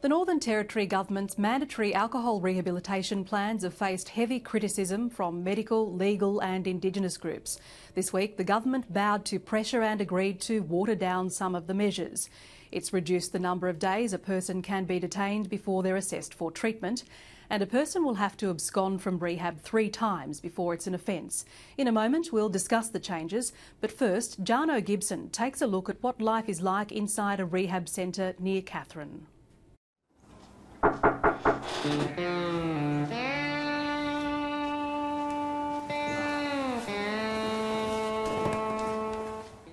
The Northern Territory Government's mandatory alcohol rehabilitation plans have faced heavy criticism from medical, legal and Indigenous groups. This week, the government bowed to pressure and agreed to water down some of the measures. It's reduced the number of days a person can be detained before they're assessed for treatment, and a person will have to abscond from rehab 3 times before it's an offence. In a moment, we'll discuss the changes, but first, Jarno Gibson takes a look at what life is like inside a rehab centre near Katherine.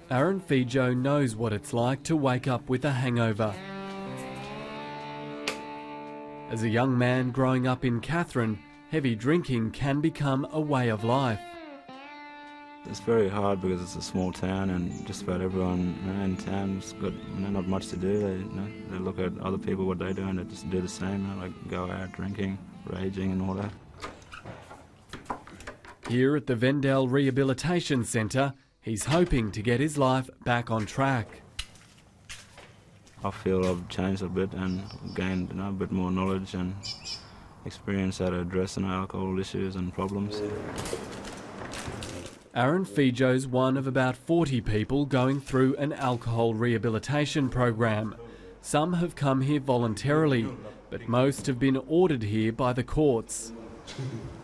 Aaron Fijo knows what it's like to wake up with a hangover. As a young man growing up in Katherine, heavy drinking can become a way of life. It's very hard because it's a small town and just about everyone in town's got not much to do. They look at other people, what they do, and they just do the same, like go out drinking, raging and all that. Here at the Vendale Rehabilitation Centre, he's hoping to get his life back on track. I feel I've changed a bit and gained a bit more knowledge and experience how to address alcohol issues and problems. Aaron Fijo's one of about 40 people going through an alcohol rehabilitation program. Some have come here voluntarily, but most have been ordered here by the courts.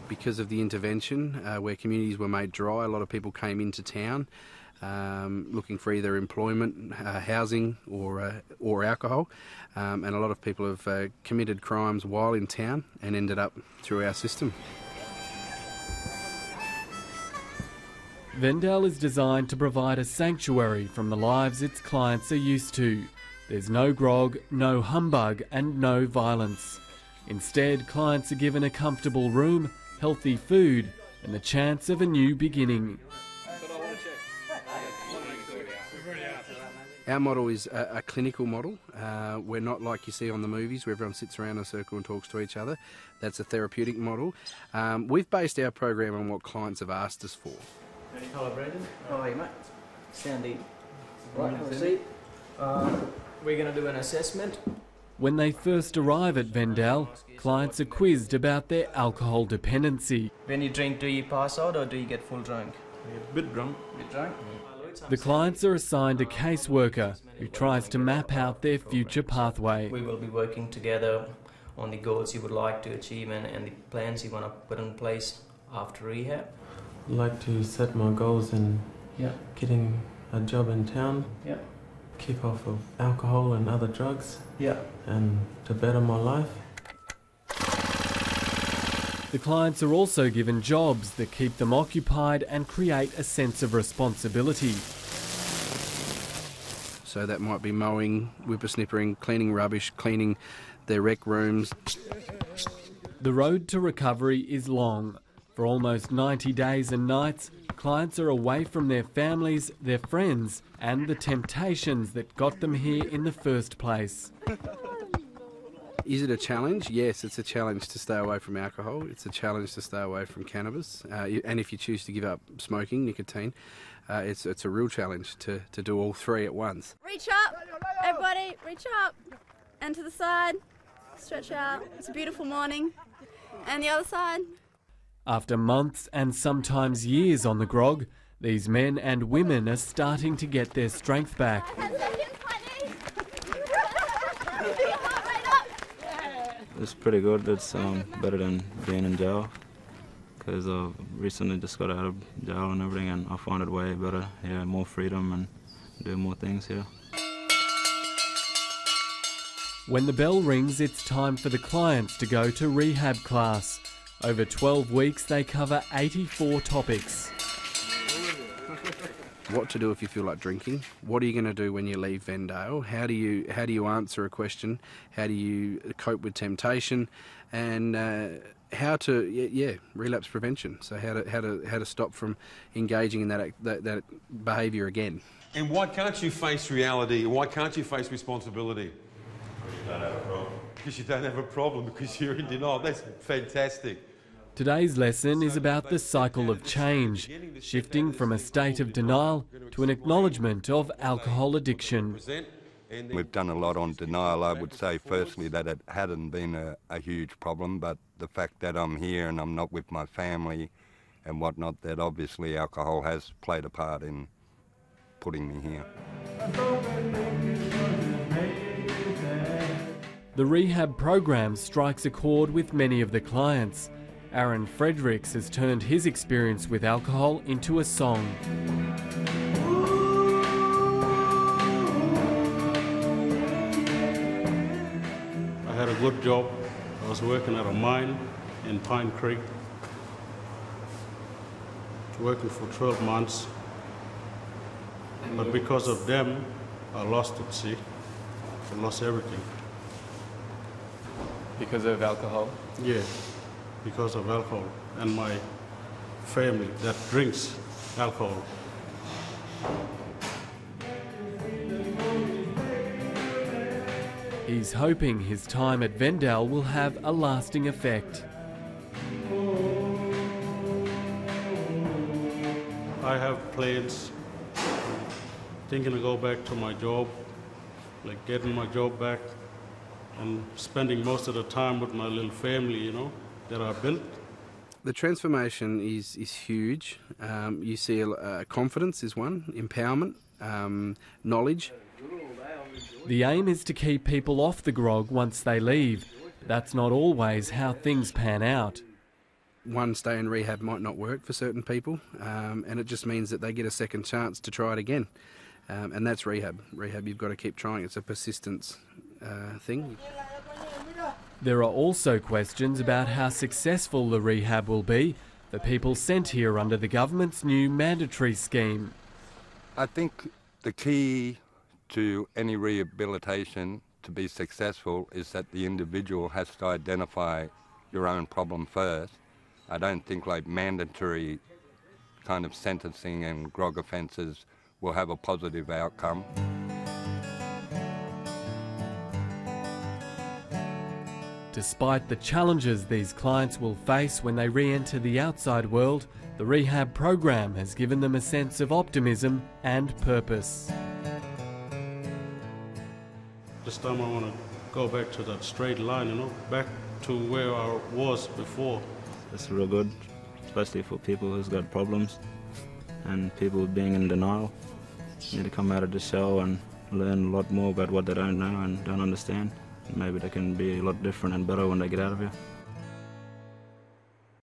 Because of the intervention, where communities were made dry, a lot of people came into town looking for either employment, housing or alcohol, and a lot of people have committed crimes while in town and ended up through our system. Vendale is designed to provide a sanctuary from the lives its clients are used to. There's no grog, no humbug and no violence. Instead, clients are given a comfortable room, healthy food and the chance of a new beginning. Our model is a clinical model. We're not like you see on the movies where everyone sits around in a circle and talks to each other. That's a therapeutic model. We've based our program on what clients have asked us for. Hello, Brandon. How are you, mate? Sandy. Right, have a seat. We're going to do an assessment. When they first arrive at Vendale, clients are quizzed about their alcohol dependency. When you drink, do you pass out or do you get full drunk? A bit drunk. Bit drunk? The clients are assigned a caseworker who tries to map out their future pathway. We will be working together on the goals you would like to achieve and the plans you want to put in place after rehab. I'd like to set my goals in getting a job in town, keep off of alcohol and other drugs, and to better my life. The clients are also given jobs that keep them occupied and create a sense of responsibility. So that might be mowing, whippersnippering, cleaning rubbish, cleaning their rec rooms. The road to recovery is long. For almost 90 days and nights, clients are away from their families, their friends, and the temptations that got them here in the first place. Is it a challenge? Yes, it's a challenge to stay away from alcohol. It's a challenge to stay away from cannabis. And if you choose to give up smoking, nicotine, it's a real challenge to do all 3 at once. Reach up, everybody, reach up, and to the side, stretch out. It's a beautiful morning. And the other side. After months and sometimes years on the grog, these men and women are starting to get their strength back. It's pretty good. It's better than being in jail because I've recently just got out of jail and everything, and I find it way better. Yeah, more freedom and do more things here. When the bell rings, it's time for the clients to go to rehab class. Over 12 weeks, they cover 84 topics. What to do if you feel like drinking? What are you going to do when you leave Vendale? How do you answer a question? How do you cope with temptation? And how to relapse prevention. So how to stop from engaging in that behaviour again. And why can't you face reality? Why can't you face responsibility? Because you don't have a problem, because you're in denial. That's fantastic. Today's lesson is about the cycle of change, shifting from a state of denial to an acknowledgement of alcohol addiction. We've done a lot on denial. I would say firstly that it hadn't been a huge problem, but the fact that I'm here and I'm not with my family and whatnot, that obviously alcohol has played a part in putting me here. The rehab program strikes a chord with many of the clients. Aaron Fredericks has turned his experience with alcohol into a song. I had a good job. I was working at a mine in Pine Creek, working for 12 months. But because of them, I lost it, see? I lost everything. Because of alcohol? Yeah, because of alcohol and my family that drinks alcohol. He's hoping his time at Vendale will have a lasting effect. I have plans, thinking to go back to my job, like getting my job back and spending most of the time with my little family, you know, that I built. The transformation is huge. You see confidence is one, empowerment, knowledge. The aim is to keep people off the grog once they leave. That's not always how things pan out. One stay in rehab might not work for certain people, and it just means that they get a second chance to try it again. And that's rehab. Rehab, you've got to keep trying. It's a persistence thing. There are also questions about how successful the rehab will be for people sent here under the government's new mandatory scheme. I think the key to any rehabilitation to be successful is that the individual has to identify your own problem first. I don't think like mandatory kind of sentencing and grog offences will have a positive outcome. Despite the challenges these clients will face when they re-enter the outside world, the rehab program has given them a sense of optimism and purpose. This time I want to go back to that straight line, you know, back to where I was before. It's real good, especially for people who's got problems and people being in denial. Need to come out of the shell and learn a lot more about what they don't know and don't understand. Maybe they can be a lot different and better when they get out of here.